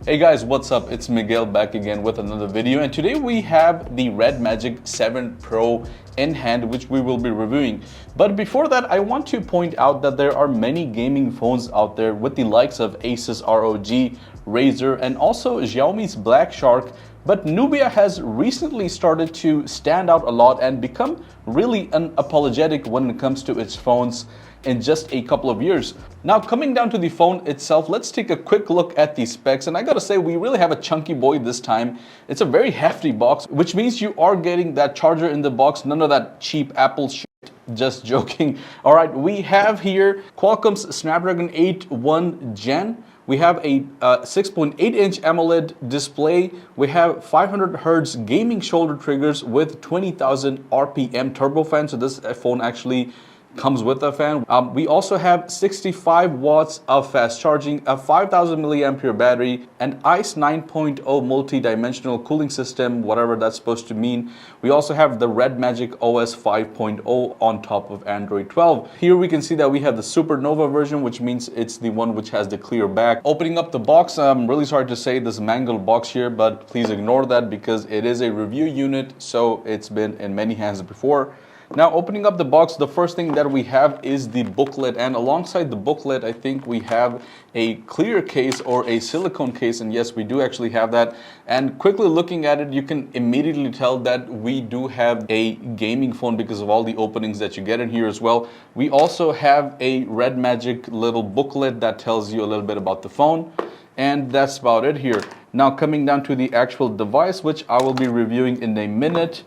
Hey guys, what's up? It's Miguel back again with another video, and today we have the RedMagic 7 Pro in hand, which we will be reviewing. But before that, I want to point out that there are many gaming phones out there with the likes of Asus ROG, Razer, and also Xiaomi's Black Shark. But Nubia has recently started to stand out a lot and become really unapologetic when it comes to its phones in just a couple of years. Now, coming down to the phone itself, let's take a quick look at the specs. And I gotta say, we really have a chunky boy this time. It's a very hefty box, which means you are getting that charger in the box, none of that cheap Apple shit. Just joking. All right, we have here Qualcomm's Snapdragon 8 1 Gen. We have a 6.8-inch AMOLED display. We have 500 Hz gaming shoulder triggers with 20,000 RPM turbofan. So this phone actually comes with a fan. We also have 65 watts of fast charging, a 5,000 milliampere battery, an ICE 9.0 multi-dimensional cooling system, whatever that's supposed to mean. We also have the RedMagic OS 5.0 on top of Android 12. Here we can see that we have the Supernova version, which means it's the one which has the clear back. Opening up the box, I'm really sorry to say this mangled box here, but please ignore that because it is a review unit, so it's been in many hands before. Now, opening up the box, the first thing that we have is the booklet, and alongside the booklet, I think we have a clear case or a silicone case, and yes, we do actually have that. And quickly looking at it, you can immediately tell that we do have a gaming phone because of all the openings that you get in here as well. We also have a RedMagic little booklet that tells you a little bit about the phone, and that's about it here. Now, coming down to the actual device, which I will be reviewing in a minute,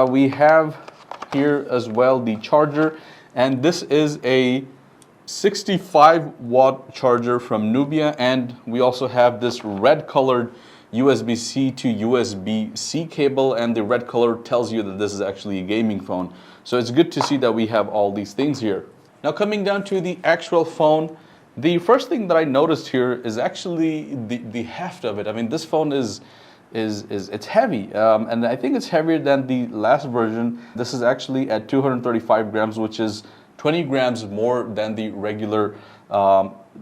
we have here as well the charger, and this is a 65-watt charger from Nubia, and we also have this red colored USB-C to USB-C cable, and the red color tells you that this is actually a gaming phone. So it's good to see that we have all these things here. Now, coming down to the actual phone, the first thing that I noticed here is actually the heft of it. I mean, this phone is it's heavy, and I think it's heavier than the last version. This is actually at 235 grams, which is 20 grams more than the regular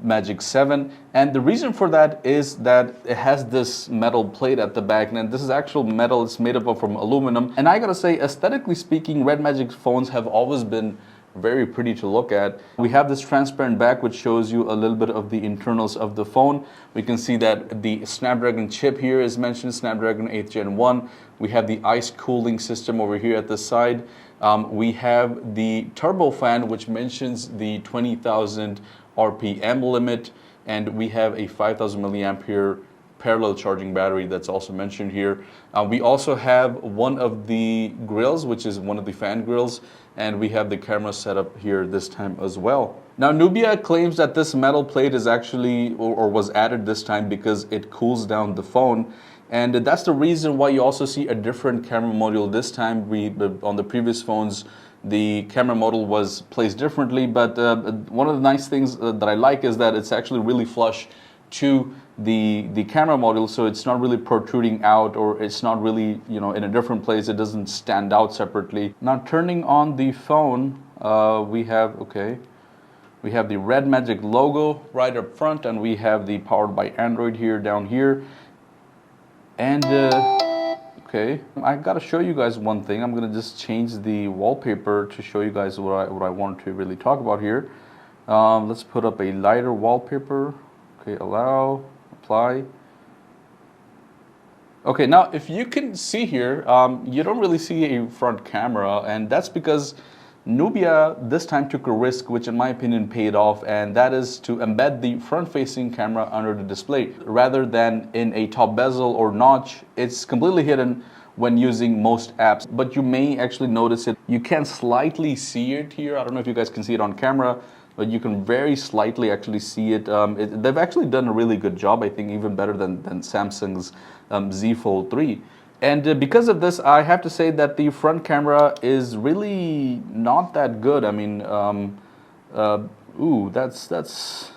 Magic 7. And the reason for that is that it has this metal plate at the back, and this is actual metal. It's made up from aluminum. And I gotta say, aesthetically speaking, RedMagic phones have always been very pretty to look at. We have this transparent back which shows you a little bit of the internals of the phone. We can see that the Snapdragon chip here is mentioned, Snapdragon 8 Gen 1. We have the ICE cooling system over here at the side. We have the turbofan, which mentions the 20,000 RPM limit, and we have a 5,000 milliampere parallel charging battery that's also mentioned here. We also have one of the grills, which is one of the fan grills, and we have the camera set up here this time as well. Now, Nubia claims that this metal plate is actually, or was added this time because it cools down the phone, and that's the reason why you also see a different camera module this time. On the previous phones, the camera module was placed differently, but one of the nice things that I like is that it's actually really flush to the camera module, so it's not really protruding out, or it's not really, you know, in a different place. It doesn't stand out separately. Now, turning on the phone, we have the RedMagic logo right up front, and we have the powered by Android here down here. And okay, I gotta show you guys one thing. I'm gonna just change the wallpaper to show you guys what I want to really talk about here. Let's put up a lighter wallpaper. Okay, allow, apply. Okay, now if you can see here, you don't really see a front camera, and that's because Nubia this time took a risk, which in my opinion paid off, and that is to embed the front-facing camera under the display. Rather than in a top bezel or notch, it's completely hidden when using most apps, but you may actually notice it. You can slightly see it here. I don't know if you guys can see it on camera, but you can very slightly actually see it. They've actually done a really good job, I think, even better than Samsung's Z Fold 3. And because of this, I have to say that the front camera is really not that good. I mean, ooh, that's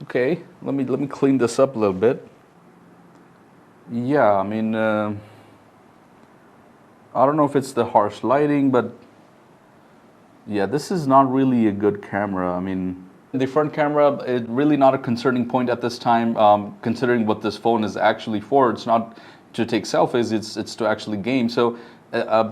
okay. Let me clean this up a little bit. Yeah, I mean, I don't know if it's the harsh lighting, but yeah, this is not really a good camera. I mean, The front camera is really not a concerning point at this time, considering what this phone is actually for. It's not to take selfies, it's to actually game. So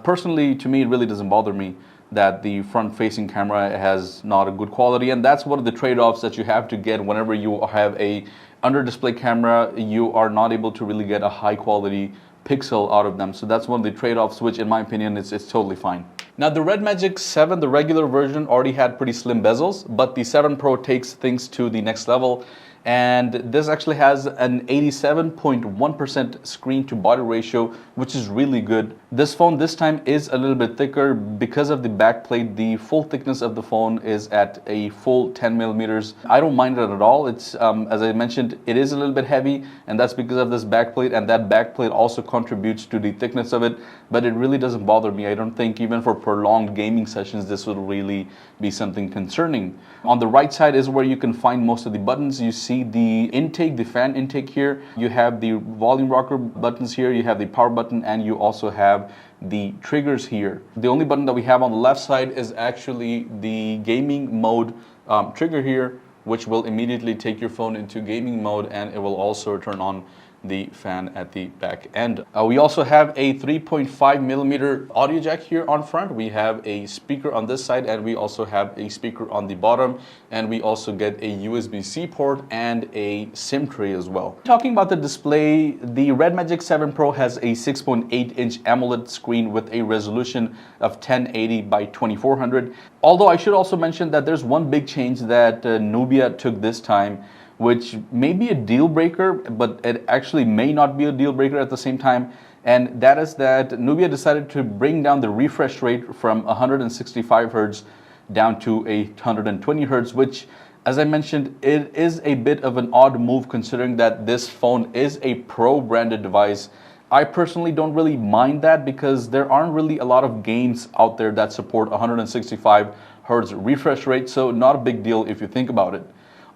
personally, to me, it really doesn't bother me that the front-facing camera has not a good quality, and that's one of the trade-offs that you have to get whenever you have a under-display camera. You are not able to really get a high-quality pixel out of them. So that's one of the trade-offs, which in my opinion is totally fine. Now the RedMagic 7, the regular version, already had pretty slim bezels, but the 7 Pro takes things to the next level. And this actually has an 87.1% screen to body ratio, which is really good. This phone this time is a little bit thicker because of the backplate. The full thickness of the phone is at a full 10 millimeters. I don't mind it at all. It's, as I mentioned, it is a little bit heavy, and that's because of this backplate, and that backplate also contributes to the thickness of it, but it really doesn't bother me. I don't think even for prolonged gaming sessions, this would really be something concerning. On the right side is where you can find most of the buttons. You see the intake, the fan intake here. You have the volume rocker buttons here. You have the power button, and you also have the triggers here. The only button that we have on the left side is actually the gaming mode trigger here, which will immediately take your phone into gaming mode, and it will also turn on the fan at the back end. We also have a 3.5 millimeter audio jack here on front. We have a speaker on this side, and we also have a speaker on the bottom, and we also get a USB-C port and a SIM tray as well. Talking about the display, the RedMagic 7 Pro has a 6.8-inch AMOLED screen with a resolution of 1080 by 2400. Although I should also mention that there's one big change that Nubia took this time, which may be a deal breaker, but it actually may not be a deal breaker at the same time. And that is that Nubia decided to bring down the refresh rate from 165 Hertz down to 120 Hertz, which, as I mentioned, it is a bit of an odd move considering that this phone is a Pro branded device. I personally don't really mind that because there aren't really a lot of games out there that support 165 Hertz refresh rate, so not a big deal if you think about it.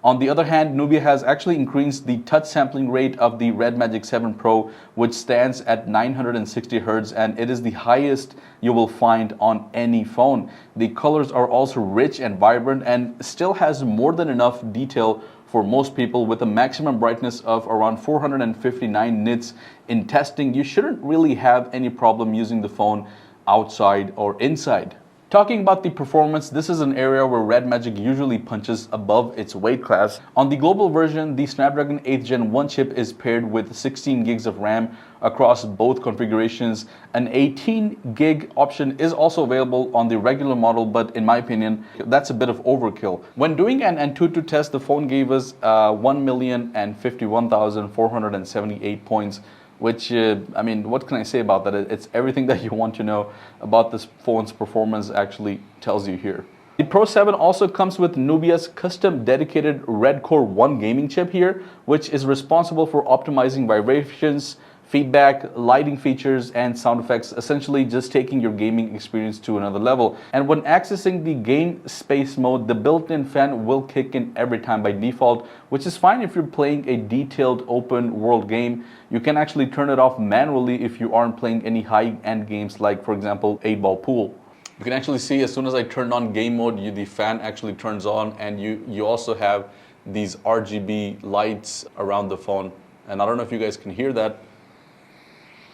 On the other hand, Nubia has actually increased the touch sampling rate of the RedMagic 7 Pro, which stands at 960 Hz, and it is the highest you will find on any phone. The colors are also rich and vibrant and still has more than enough detail for most people. With a maximum brightness of around 459 nits in testing, you shouldn't really have any problem using the phone outside or inside. Talking about the performance, this is an area where RedMagic usually punches above its weight class. On the global version, the Snapdragon 8th Gen 1 chip is paired with 16 gigs of RAM across both configurations. An 18 gig option is also available on the regular model, but in my opinion, that's a bit of overkill. When doing an Antutu test, the phone gave us 1,051,478 points, which, I mean, what can I say about that? It's everything that you want to know about this phone's performance actually tells you here. The Pro 7 also comes with Nubia's custom dedicated Red Core 1 gaming chip here, which is responsible for optimizing vibrations, feedback, lighting features, and sound effects, essentially just taking your gaming experience to another level. And when accessing the game space mode, the built-in fan will kick in every time by default, which is fine if you're playing a detailed open world game. You can actually turn it off manually if you aren't playing any high-end games like, for example, 8-ball pool. You can actually see as soon as I turned on game mode, the fan actually turns on, and you also have these RGB lights around the phone. And I don't know if you guys can hear that.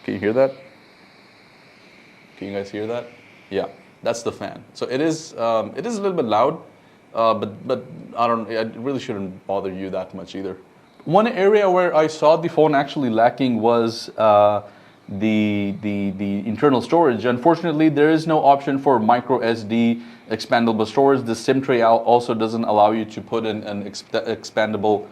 Can you hear that? Can you guys hear that? Yeah, that's the fan. So it is a little bit loud, but it really shouldn't bother you that much either. One area where I saw the phone actually lacking was the internal storage. Unfortunately, there is no option for micro SD expandable storage. The SIM tray also doesn't allow you to put in an expandable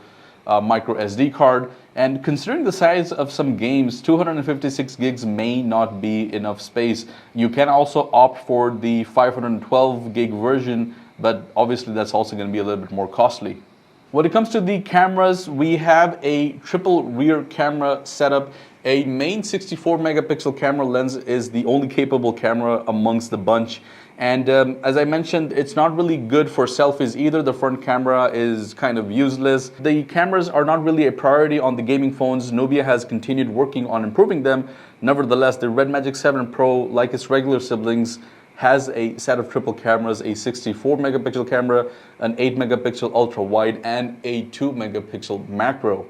micro SD card. And considering the size of some games, 256 gigs may not be enough space. You can also opt for the 512 gig version, but obviously that's also going to be a little bit more costly. When it comes to the cameras, we have a triple rear camera setup. A main 64 megapixel camera lens is the only capable camera amongst the bunch. And as I mentioned, it's not really good for selfies either. The front camera is kind of useless. The cameras are not really a priority on the gaming phones. Nubia has continued working on improving them. Nevertheless, the RedMagic 7 Pro, like its regular siblings, has a set of triple cameras, a 64 megapixel camera, an 8 megapixel ultra wide, and a 2 megapixel macro.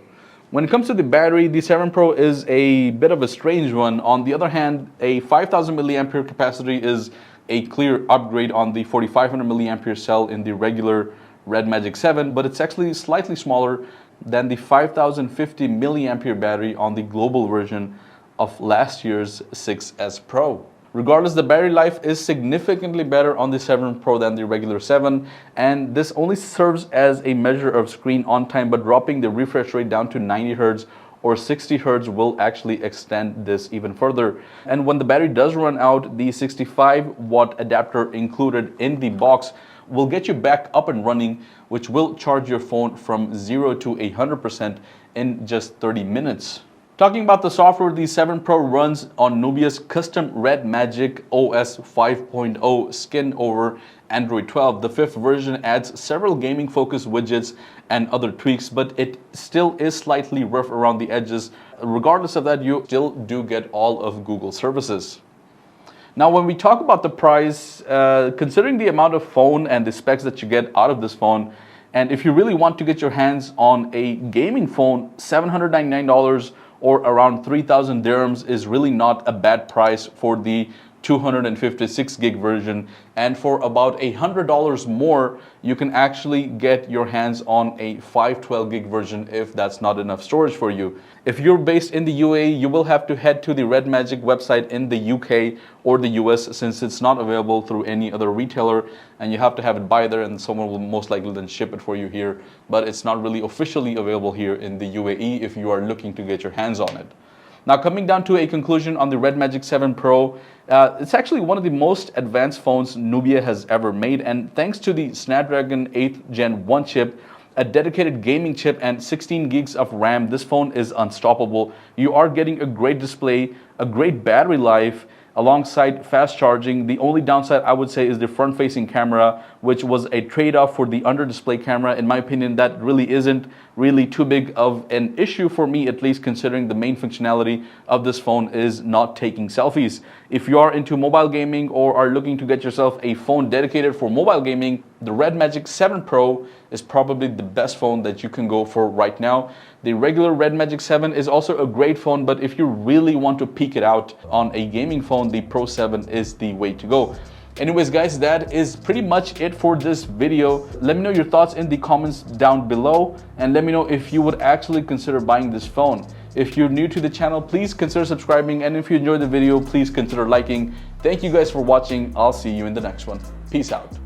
When it comes to the battery, the 7 Pro is a bit of a strange one. On the other hand, a 5000 milliampere capacity is a clear upgrade on the 4500 milliampere cell in the regular RedMagic 7, but it's actually slightly smaller than the 5050 milliampere battery on the global version of last year's 6S Pro. Regardless, the battery life is significantly better on the 7 Pro than the regular 7, and this only serves as a measure of screen on time, but dropping the refresh rate down to 90 Hz or 60 Hz will actually extend this even further. And when the battery does run out, the 65-watt adapter included in the box will get you back up and running, which will charge your phone from 0 to 100% in just 30 minutes. Talking about the software, the 7 Pro runs on Nubia's custom RedMagic OS 5.0 skin over Android 12. The 5th version adds several gaming-focused widgets and other tweaks, but it still is slightly rough around the edges. Regardless of that, you still do get all of Google services. Now, when we talk about the price, considering the amount of phone and the specs that you get out of this phone, and if you really want to get your hands on a gaming phone, $799 or around 3,000 dirhams is really not a bad price for the 256 gig version, and for about $100 more you can actually get your hands on a 512 gig version if that's not enough storage for you. If you're based in the UAE, you will have to head to the RedMagic website in the UK or the US, since it's not available through any other retailer, and you have to have it by there, and someone will most likely then ship it for you here, but it's not really officially available here in the UAE if you are looking to get your hands on it. Now, coming down to a conclusion on the RedMagic 7 Pro, it's actually one of the most advanced phones Nubia has ever made, and thanks to the Snapdragon 8th Gen 1 chip, a dedicated gaming chip, and 16 gigs of RAM, this phone is unstoppable. You are getting a great display, a great battery life, alongside fast charging. The only downside I would say is the front-facing camera, which was a trade-off for the under-display camera. In my opinion, that really isn't really too big of an issue for me, at least considering the main functionality of this phone is not taking selfies. If you are into mobile gaming or are looking to get yourself a phone dedicated for mobile gaming, the RedMagic 7 Pro is probably the best phone that you can go for right now. The regular RedMagic 7 is also a great phone, but if you really want to peek it out on a gaming phone, the Pro 7 is the way to go. Anyways, guys, that is pretty much it for this video. Let me know your thoughts in the comments down below, and let me know if you would actually consider buying this phone. If you're new to the channel, please consider subscribing, and if you enjoyed the video, please consider liking. Thank you guys for watching. I'll see you in the next one. Peace out.